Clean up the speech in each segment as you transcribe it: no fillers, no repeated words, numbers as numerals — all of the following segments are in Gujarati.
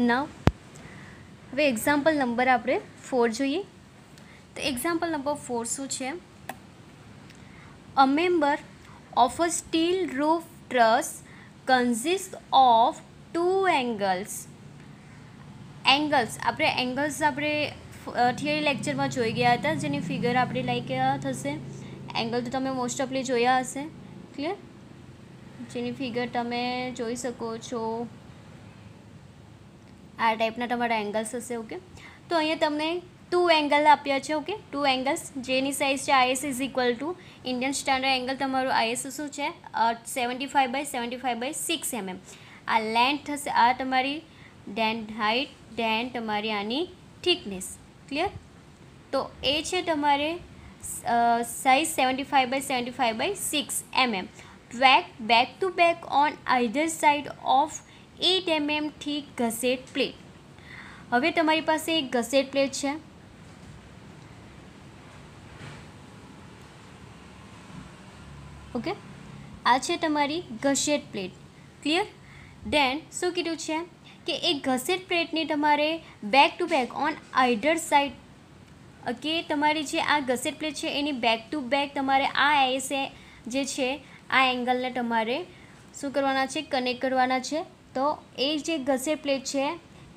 નાવ હવે એક્ઝામ્પલ નંબર આપણે 4 જોઈએ. તો એક્ઝામ્પલ નંબર 4 શું છે? અ member of a steel roof truss consists of two angles. આપણે થિયરી લેક્ચરમાં જોઈ ગયા હતા, જેની ફિગર આપણે લાઈક થશે. એંગલ તો તમે મોસ્ટ ઓફલી જોયા હશે, ક્લિયર? જેની ફિગર તમે જોઈ શકો છો. આ ટાઈપના તમારા એંગલ્સ હશે. ઓકે, તો અહીંયા તમને 2 એંગલ આપ્યા છે. ઓકે, 2 એંગલ્સ જેની સાઇઝ છે IS is equal two Indian standard angle તમારું IS શું છે 75/75/6 mm. આ લેન્થ થશે, આ તમારી ડેન હાઇટ, ડેન તમારી આની થિકનેસ. ક્લિયર? તો એ છે તમારે size 75/75/6 mm. Back to back on either side of 8 mm thick gusset plate. હવે તમારી પાસે એક ગસેટ પ્લેટ છે. ઓકે, આ છે તમારી ગસેટ પ્લેટ. ક્લિયર? દેન શું કીધું છે કે એક ગસેટ પ્લેટને તમારે back to back on either side. Okay, તમારી જે આ ગસેટ પ્લેટ છે એની બેક ટુ બેક તમારે આ એસે જે છે આ એંગલને તમારે શું કરવાના છે? કનેક્ટ કરવાના છે. તો એ જે ગસેટ પ્લેટ છે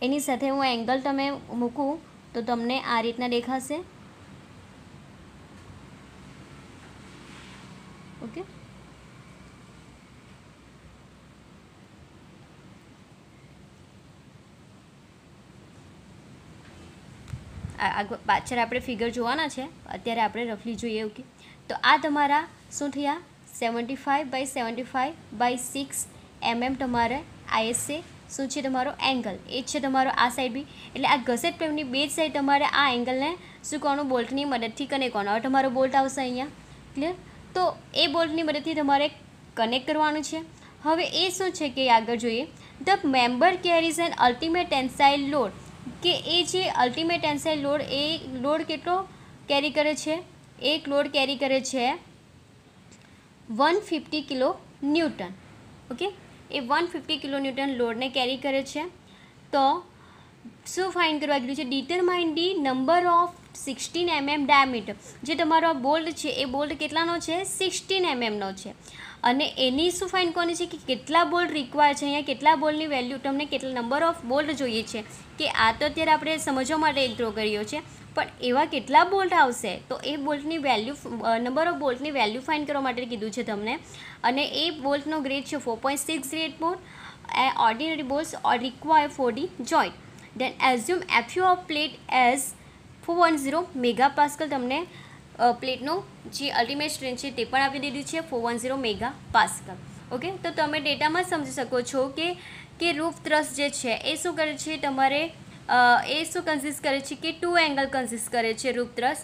એની સાથે હું એંગલ તમે મૂકું તો તમને આ રીતના દેખાશે. ઓકે, પાછળ આપણે ફિગર જોવાના છે, અત્યારે આપણે રફલી જોઈએ. ઓકે, તો આ તમારા શું થયા 75/75/6 mm તમારે IS છે. શું છે તમારો એંગલ? એ જ છે તમારો આ સાઈડ બી. એટલે આ ગસેટ પ્લેટની બે જ સાઈડ તમારે આ એંગલને શું કરવાનું? બોલ્ટની મદદથી કનેક્ટ કરવાનું. હવે તમારો બોલ્ટ આવશે અહીંયા. ક્લિયર? તો એ બોલ્ટની મદદથી તમારે કનેક્ટ કરવાનું છે. હવે એ શું છે કે આગળ જોઈએ. The member carries an ultimate tensile load. કે એ જે અલ્ટિમેટ ટેન્સાઇલ લોડ, એ લોડ કેટલો કેરી કરે છે? એક લોડ કેરી કરે છે 150 કિલો ન્યૂટન. ઓકે, એ 150 કિલો ન્યૂટન લોડને કેરી કરે છે. તો શું ફાઇન્ડ કરવા કીધું છે? Determine the number of 16 mm diameter. જે તમારો આ બોલ્ટ છે એ બોલ્ટ કેટલાનો છે? 16 mm નો છે. અને એની શું ફાઇન્ડ કરવાની છે કે કેટલા બોલ્ટ રિક્વાયર છે? અહીંયા કેટલા બોલ્ટની વેલ્યુ, તમને કેટલા નંબર ઓફ બોલ્ટ જોઈએ છે? કે આ તો અત્યારે આપણે સમજવા માટે એક ડ્રો કર્યો છે, પણ એવા કેટલા બોલ્ટ આવશે? તો એ બોલ્ટની વેલ્યુ, નંબર ઓફ બોલ્ટની વેલ્યુ ફાઇન્ડ કરવા માટે કીધું છે તમને. અને એ બોલ્ટનો ગ્રેડ છે 4.6 grade bolt. Ordinary bolts require for the joint. Then assume FU of plate as 410 megapascal. તમને પ્લેટનો જે અલ્ટિમેટ સ્ટ્રેન્થ છે તે પણ આપી દીધું છે 410 મેગાપાસ્કલ. ઓકે, તો તમે ડેટામાં સમજી શકો છો કે રૂફ થ્રસ જે છે એ શું કરે છે તમારે, એ શું કન્સિસ્ટ કરે છે કે 2 એંગલ કન્સિસ્ટ કરે છે રૂફ થ્રસ.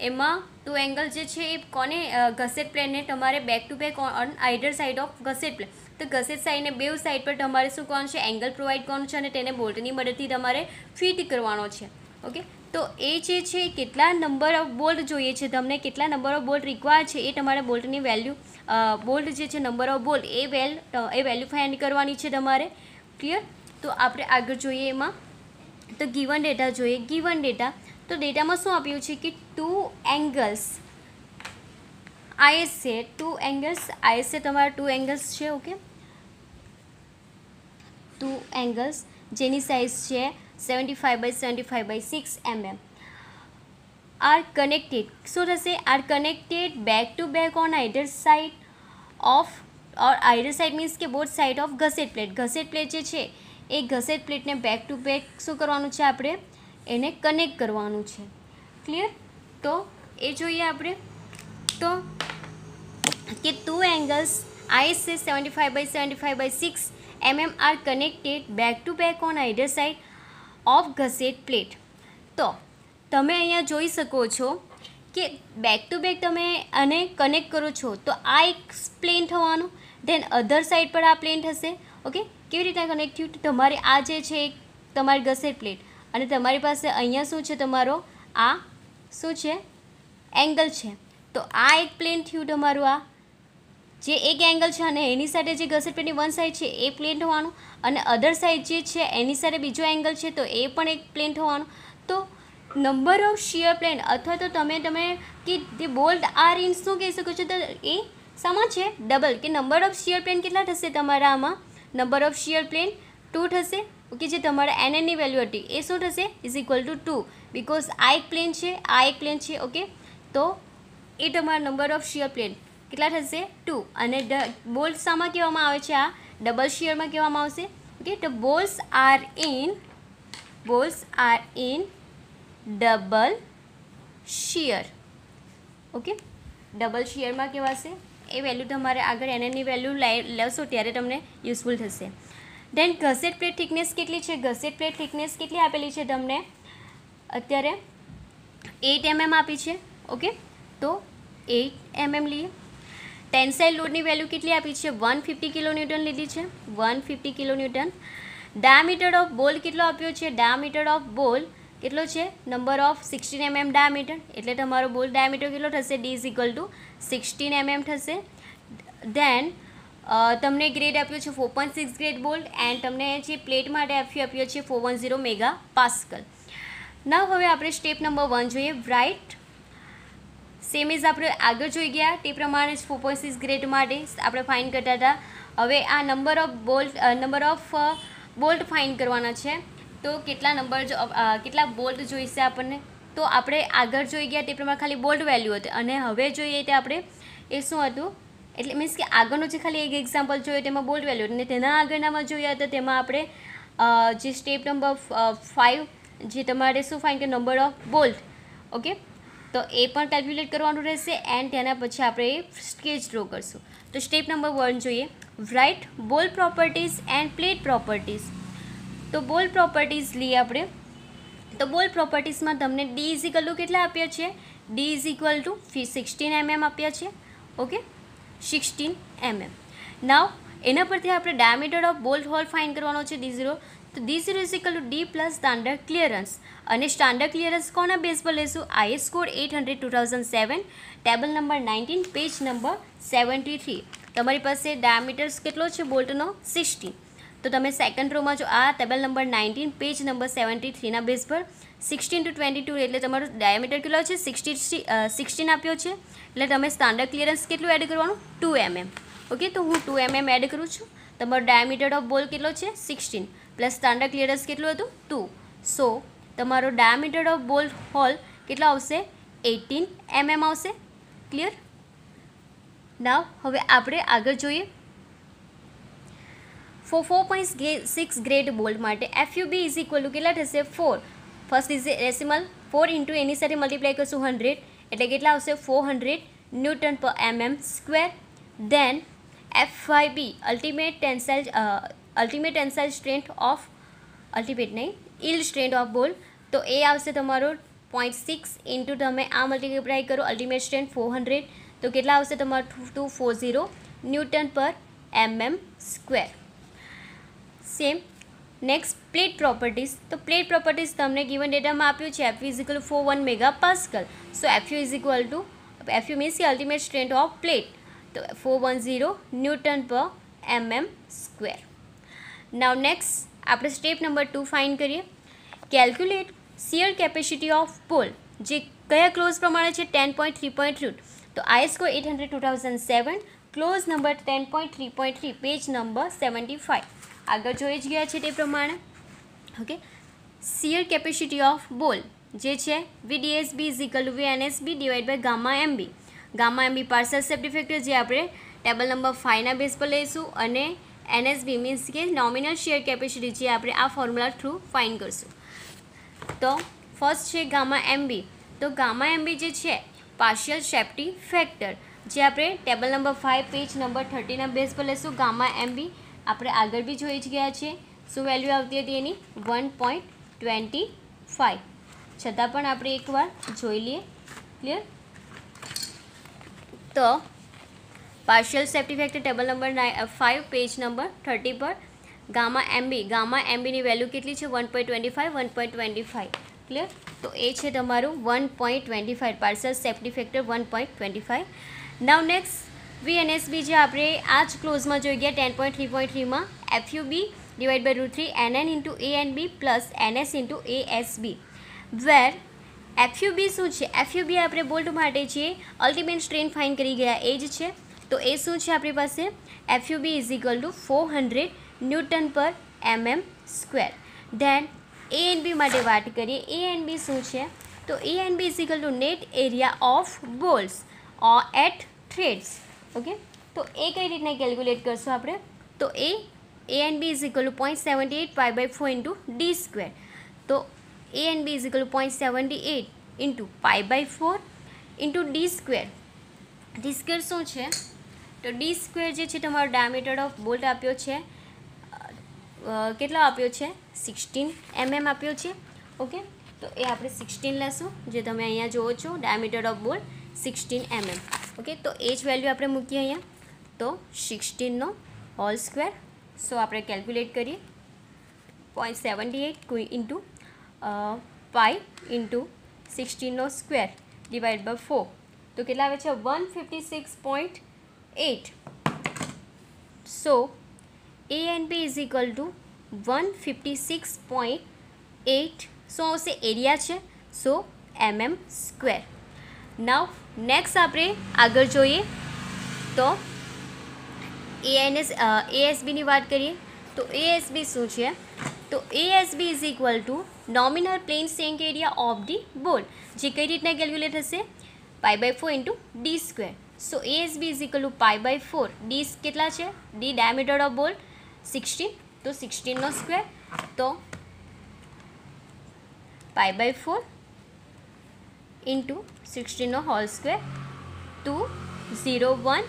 એમાં 2 એંગલ જે છે એ કોને? ગસેટ પ્લેટને તમારે back to back on either side of gusset plate. તો ગસેટ સાઈડને બે સાઈડ પર તમારે શું કરવાનું છે? એંગલ પ્રોવાઈડ કરવાનું છે અને તેને બોલ્ટની મદદથી તમારે ફિટ કરવાનો છે. ઓકે, તો એ જે છે કેટલા નંબર ઓફ બોલ્ટ જોઈએ છે તમને, કેટલા નંબર ઓફ બોલ્ટ રિક્વાયર છે, એ તમારે બોલ્ટની વેલ્યુ, બોલ્ટ જે છે number of bolt A value find કરવાની છે તમારે. ક્લિયર? તો આપણે આગળ જોઈએ એમાં. તો ગિવન ડેટા જોઈએ. ગિવન ડેટા, તો ડેટામાં શું આપ્યું છે કે 2 એંગલ્સ IS છે. 2 એંગલ્સ IS છે તમારા 2 એંગલ્સ છે. ઓકે, 2 એંગલ્સ જેની સાઇઝ છે 75/75/6 mm આર કનેક્ટેડ. શું થશે? Are connected back to back on either side of, or either side means કે both side of gusset plate. Gusset plate જે છે એ ગસેટ પ્લેટને બેક ટુ બેક શું કરવાનું છે? આપણે એને કનેક્ટ કરવાનું છે. ક્લિયર? તો એ જોઈએ આપણે. તો કે 2 એંગલ્સ IS છે 75/75/6 mm are connected back to back on either side of gusset plate. તો તમે અહીંયા જોઈ શકો છો કે બેક ટુ બેક તમે આને કનેક્ટ કરો છો તો આ એક પ્લેન થવાનું, ધેન અધર સાઈડ પર આ પ્લેન થશે. ઓકે, કેવી રીતના કનેક્ટ થયું? તમારે આ જે છે તમારી ગસેટ પ્લેટ અને તમારી પાસે અહીંયા શું છે? તમારો આ શું છે? એંગલ છે. તો આ એક પ્લેન થયું તમારું. આ જે એક એંગલ છે અને એની સાથે જે ગસેટ પ્લેટની વન સાઈડ છે એ પ્લેન થવાનું, અને અધર સાઈડ જે છે એની સાથે બીજો એંગલ છે તો એ પણ એક પ્લેન થવાનું. તો નંબર ઓફ શિયર પ્લેન અથવા તો તમે કે તે બોલ્ટ આર ઇન શું કહી શકો છો, તો એ સામા છે ડબલ, કે નંબર ઓફ શિયર પ્લેન કેટલા થશે તમારા આમાં, નંબર ઓફ શિયર પ્લેન 2 થશે. ઓકે, જે તમારા એનની વેલ્યુ હતી એ શું થશે, ઇઝ ઇક્વલ ટુ 2, બિકોઝ આ એક પ્લેન છે, આ એક પ્લેન છે. ઓકે, તો એ તમારા નંબર ઓફ શિયર પ્લેન કેટલા થશે 2. અને બોલ્ટ શામાં કહેવામાં આવે છે, આ ડબલ શિયરમાં કહેવામાં આવશે. ઓકે, તો bolts are in double shear. Okay, double શિયરમાં કહેવાશે. એ વેલ્યુ તમારે આગળ એનની વેલ્યુ લેશો ત્યારે તમને યુઝફુલ થશે. દેન ગસેટ પ્લેટ થિકનેસ કેટલી છે, ગસેટ પ્લેટ થિકનેસ કેટલી આપેલી છે તમને અત્યારે 8 mm આપી છે. ઓકે, તો 8 mm લઈએ. ટેન્સાઇલ લોડની વેલ્યુ કેટલી આપી છે, 150 કિલોન્યુટન લીધી છે, 150 કિલોન્યુટન. ડાયામીટર ઓફ બોલ કેટલો આપ્યો છે, ડાયામીટર ઓફ બોલ કેટલો છે, નંબર ઓફ 16 mm ડાયામીટર, એટલે તમારો બોલ ડાયામીટર કેટલો થશે, D is equal two 16 mm થશે. દેન તમને ગ્રેડ આપ્યો છે 4.6 ગ્રેડ બોલ્ટ, એન્ડ તમને જે પ્લેટ માટે આપ્યો છે 410 મેગા પાસ્કલ. ના હવે આપણે સ્ટેપ નંબર 1 જોઈએ. રાઇટ, સેમ ઇઝ આપણે આગળ જોઈ ગયા તે પ્રમાણે જ 4.6 ગ્રેડ માટે આપણે ફાઇન કરતા હતા. હવે આ નંબર ઓફ બોલ્ટ ફાઇન કરવાના છે. તો કેટલા બોલ્ટ જોઈશે આપણને, તો આપણે આગળ જોઈ ગયા તે પ્રમાણે ખાલી બોલ્ટ વેલ્યુ હતી, અને હવે જોઈએ તે આપણે એ શું હતું, એટલે મીન્સ કે આગળનું જે ખાલી એક એક્ઝામ્પલ જોયું તેમાં બોલ્ટ વેલ્યુ, અને તેના આગળનામાં જોયા હતા તેમાં આપણે જે સ્ટેપ નંબર 5 જે તમારે શું ફાઇન કે નંબર ઓફ બોલ્ટ. ઓકે, તો એ પણ કેલ્ક્યુલેટ કરવાનું રહેશે, એન્ડ તેના પછી આપણે સ્કેચ ડ્રો કરશું. તો સ્ટેપ નંબર 1 જોઈએ. રાઇટ બોલ પ્રોપર્ટીઝ એન્ડ પ્લેટ પ્રોપર્ટીઝ. તો બોલ પ્રોપર્ટીઝ લઈએ આપણે. તો બોલ પ્રોપર્ટીઝમાં તમને D ઇઝ ઇક્વલ ટુ કેટલા આપ્યા છે, D is equal two 16 mm આપ્યા છે. Okay, 16 mm. નાવ એના પરથી આપણે diameter of bolt hole find કરવાનો છે D0. તો D0 is equal to D plus standard clearance. અને સ્ટાન્ડર્ડ ક્લિયરન્સ કોના બેઝ પર લેશું, IS code 800 2007, table number 19, page number 73. તમારી પાસે ડાયામીટર્સ કેટલો છે બોલ્ટનો, 16. તો તમે સેકન્ડ રોમાં જો આ ટેબલ નંબર 19, પેજ નંબર 73ના બેઝ પર 16 to 22 એટલે તમારો ડાયામીટર કેટલો છે 16 આપ્યો છે, એટલે તમે સ્ટાન્ડર્ડ ક્લિયરન્સ કેટલું એડ કરવાનું, 2 mm. ઓકે, તો હું 2 mm એડ કરું છું. તમારો ડાયામીટર ઓફ બોલ કેટલો છે 16 પ્લસ સ્ટાન્ડર્ડ ક્લિયરન્સ કેટલું હતું 2. સો તમારો ડાયામીટર ઓફ બોલ હોલ કેટલો આવશે, 18 mm આવશે. ક્લિયર. નાવ હવે આપણે આગળ જોઈએ. For 4.6 ગ્રેડ બોલ્ટ માટે FUB ઇઝ ઇક્વલ ટુ કેટલા થશે, 4. ફર્સ્ટ ઇઝ ડેસિમલ 4 ઇન્ટુ એની સાથે મલ્ટીપ્લાય કરશું 100, એટલે કેટલા આવશે 400 ન્યૂટન પર mm square. Then FYB ultimate tensile strength of yield strength of bolt, તો એ આવશે તમારો 0.6 ઇન્ટુ તમે આ મલ્ટીપ્લાય કરો અલ્ટિમેટ સ્ટ્રેન્થ 400, તો કેટલા આવશે તમારું 240 ન્યૂટન પર mm square. Same next plate properties. તો પ્લેટ પ્રોપર્ટીઝ તમને ગિવન ડેટામાં આપ્યું છે FU is equal 41 mega pascal. So FU is equal to FU means કે અલ્ટિમેટ સ્ટ્રેન્થ ઓફ પ્લેટ, તો 410 ન્યૂટન પર mm સ્ક્વેર. નાવ નેક્સ્ટ આપણે સ્ટેપ નંબર 2 ફાઇન કરીએ. Calculate shear capacity of bolt, જે કયા ક્લોઝ પ્રમાણે છે 10.3.3. તો IS code 800 2007, clause number 10.3.3, page number 75. આગળ જોઈ જ ગયા છે તે પ્રમાણે. Okay, shear capacity of bolt જે છે VDSB is equal to VNSB divide by gamma MB. Gamma MB partial safety factor જે આપણે ટેબલ નંબર 5ના બેઝ પર લઈશું, અને NSB મીન્સ કે નોમિનલ શિયર કેપેસિટી જે આપણે આ ફોર્મ્યુલા થ્રુ ફાઇન કરશું. તો ફર્સ્ટ છે ગામા MB. તો ગામા MB જે છે પાર્શિયલ સેફ્ટી ફેક્ટર, જે આપણે ટેબલ નંબર 5 પેજ નંબર 30ના બેઝ પર લઈશું. ગામા MB આપણે આગળ બી જોઈ જ ગયા છે, શું વેલ્યુ આવતી હતી એની 1.25, છતાં પણ આપણે એકવાર જોઈ લઈએ. ક્લિયર. તો partial safety factor table number 5 page number 30 પર ગામા MBની વેલ્યુ કેટલી છે 1.25. ક્લિયર. તો એ છે તમારું 1.25, partial safety factor 1.25. Now next VNSB જે આપણે આ જ ક્લોઝમાં જોઈ ગયા 10.3.3માં FUB divide by root 3 NN into ANB plus NS into ASB, where FUB શું છે? FUB આપણે બોલ્ટ માટે જે અલ્ટિમેટ સ્ટ્રેન ફાઇન્ડ કરી ગયા એ જ છે. તો એ શું છે આપણી પાસે? FUB is equal to 400 newton પર mm સ્ક્વેર. ધેન ANB માટે વાત કરીએ. ANB શું છે? તો ANB is equal to net area of bolts at threads. Okay, તો એ કઈ રીતના કેલ્ક્યુલેટ કરશો આપણે? તો ANB is equal to 0.78 pi by 4 into D square. તો ANB is equal to 0.78 into pi by 4 into D square. D square શું છે? તો ડી સ્ક્વેર જે છે તમારો ડાયામીટર ઓફ બોલ્ટ આપ્યો છે, કેટલો આપ્યો છે? 16 mm આપ્યો છે. ઓકે, તો એ આપણે 16 લેશું, જે તમે અહીંયા જુઓ છો diameter of bolt 16 mm. Okay, તો એ જ વેલ્યુ આપણે મૂકીએ અહીંયા. તો 16નો હોલ સ્ક્વેર. સો આપણે કેલ્ક્યુલેટ કરીએ 0.78 ઇન્ટુ પાઈ ઇન્ટુ 16નો સ્ક્વેર ડિવાઇડ બાય 4, તો કેટલા આવે છે? 156.8. So ANB is equal to 156.8. શું આવશે? એરિયા છે, so mm square. Now next આપણે આગળ જોઈએ તો ASBની વાત કરીએ. તો ASB શું છે? તો ASB is equal to nominal plain shank area of the bolt, જે કઈ રીતના કેલ્ક્યુલેટ થશે? Pi by 4 into D square. So ASB is equal to pi by 4. D કેટલા છે? ડી ડાયામીટર ઓફ બોલ 16, તો 16નો સ્ક્વેર. તો પાઈ બાય 4 ઇન્ટુ 16નો હોલ સ્ક્વેર 201.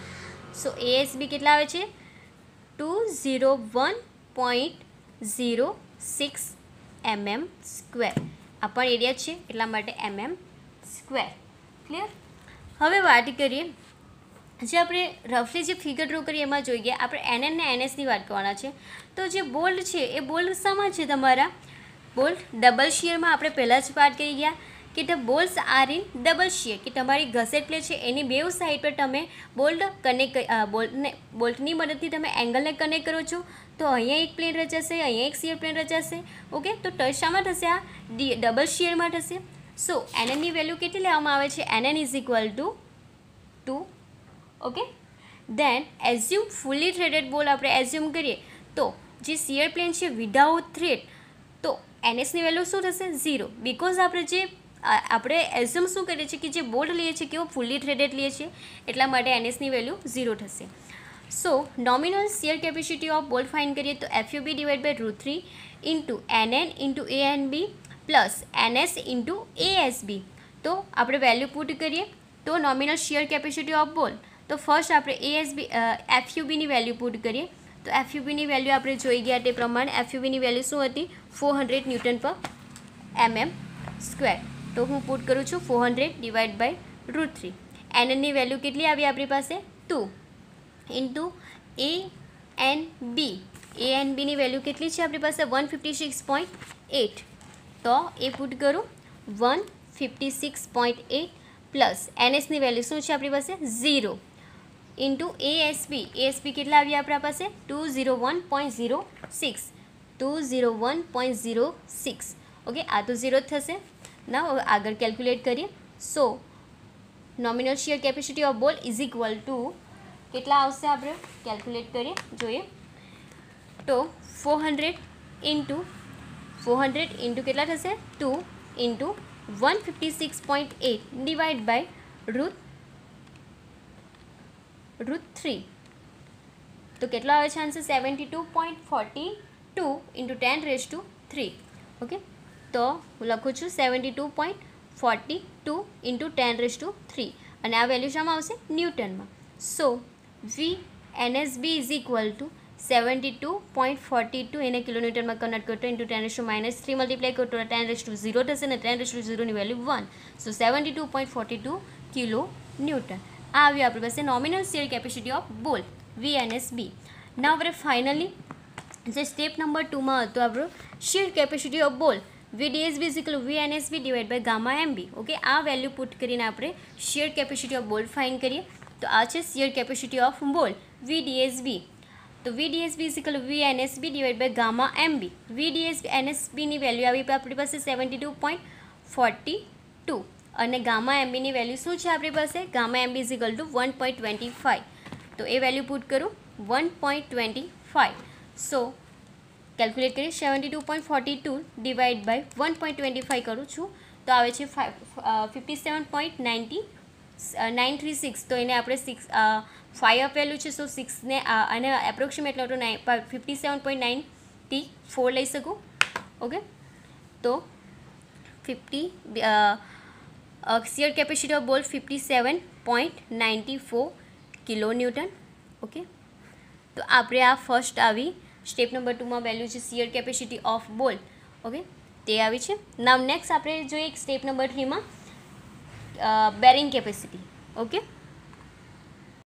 સો ASB કેટલા આવે છે? 201.06 mm સ્ક્વેર. આ પણ એરિયા છે એટલા માટે mm સ્ક્વેર. ક્લિયર? હવે વાત કરીએ જે આપણે રફલી જે ફિગર ડ્રો કરીએ એમાં જોઈ ગયા આપણે NN ને NSની વાત કરવાના છે. તો જે બોલ્ટ છે એ બોલ્ટ શામાં છે? તમારા બોલ્ટ ડબલ શિયરમાં આપણે પહેલાં જ વાત કરી ગયા કે the bolts R in double shear, કે તમારી ગસેટ પ્લેટ છે એની બેવ સાઈડ પર તમે બોલ્ટની મદદથી તમે એંગલને કનેક્ટ કરો છો. તો અહીંયા એક પ્લેન રચાશે, અહીંયા એક શિયર પ્લેન રચાશે. ઓકે, તો ટચ શામાં થશે? આ ડબલ શિયરમાં થશે. સો NNની વેલ્યુ કેટલી લેવામાં આવે છે? NN is equal to 2. Okay, then assume fully threaded bolt આપણે એઝ્યુમ કરીએ તો જે શિયર પ્લેન છે વિધાઉટ થ્રેડ, તો NSની વેલ્યુ શું થશે? 0. બિકોઝ આપણે એઝ્યુમ શું કરીએ છીએ કે જે બોલ્ટ લઈએ છીએ કેવો ફૂલી થ્રેડેડ લઈએ છીએ, એટલા માટે NSની વેલ્યુ 0 થશે. So nominal shear capacity of bolt find કરીએ તો FUB divide by root 3 into NN into ANB plus NS into ASB. તો આપણે વેલ્યુ પુટ કરીએ તો nominal shear capacity of bolt, તો ફર્સ્ટ આપણે FUBની વેલ્યુ પુટ કરીએ. તો FUBની વેલ્યુ આપણે જોઈ ગયા તે પ્રમાણે FUBની વેલ્યુ શું હતી? 400 ન્યૂટન પર mm સ્ક્વેર. તો હું પુટ કરું છું 400 ડિવાઇડ બાય રૂટ 3. NNની વેલ્યુ કેટલી આવી આપણી પાસે? 2 ઇન્ટુ ANBની વેલ્યુ કેટલી છે આપણી પાસે? 156.8. તો એ પુટ કરું 156.8 પ્લસ NSની વેલ્યુ શું છે આપણી પાસે? 0 ઇન્ટુ ASB કેટલા આવ્યા આપણા પાસે? 201.06. 201.06. ઓકે, આ તો 0 જ થશે. ના હવે આગળ કેલ્ક્યુલેટ કરીએ. So nominal shear capacity of bolt is equal to કેટલા આવશે? આપણે કેલ્ક્યુલેટ કરીએ, જોઈએ તો 400 ઇન્ટુ કેટલા થશે? 2 ઇન્ટુ 156.8 ડિવાઇડ બાય રૂટ 3. તો કેટલો આવે છે આન્સર? 72.42 ઇન્ટુ 10⁻³ ઓકે, તો હું લખું છું 72.42 ઇન્ટુ 10⁻³ અને આ વેલ્યુ શામાં આવશે? ન્યૂટનમાં. સો VNSB ઇઝ ઇક્વલ ટુ 72.42 એને કિલોન્યુટનમાં કન્વર્ટ કરતો ઇન્ટુ 10⁻³ મલ્ટીપ્લાય કરતો 10⁻0 થશે અને 10⁻0ની વેલ્યુ 1. સો 72.42 કિલો ન્યૂટન. આ આવ્યું આપણી પાસે નોમિનલ શિયર કેપેસિટી ઓફ બોલ VNSB. ના આપણે ફાઇનલી જે સ્ટેપ નંબર 2માં હતો આપણો shear capacity of bolt VDSB is equal VNSB divide by gamma MB. Okay, આ વેલ્યુ પુટ કરીને આપણે shear capacity of bolt find કરીએ. તો તો આ છે shear capacity of bolt VDSB. તો VDSB is equal VNSB divide by gamma MB. VDSB NSBની વેલ્યુ આવી આપણી પાસે 72.42 અને ગામા MBની વેલ્યુ શું છે આપણી પાસે? Gamma MB is equal two 1.25. તો એ વેલ્યુ પુટ કરું 1.25. સો કેલ્ક્યુલેટ કરી 72.42 ડિવાઇડ બાય 1.25 કરું છું તો આવે છે 57.936. તો એને આપણે 5 આપેલું છે, સો 6ને અને એપ્રોક્સિમેટ લો તો 57.94 લઈ શકું. ઓકે, તો 50 શિયર કેપેસિટી ઓફ બોલ 57.94 કિલો ન્યૂટન. ઓકે, તો આપણે આ ફર્સ્ટ આવી સ્ટેપ નંબર 2માં વેલ્યુ છે shear capacity of bolt. Okay, તે આવી છે. નાવ નેક્સ્ટ આપણે જોઈએ સ્ટેપ નંબર 3માં બેરિંગ કેપેસિટી. ઓકે,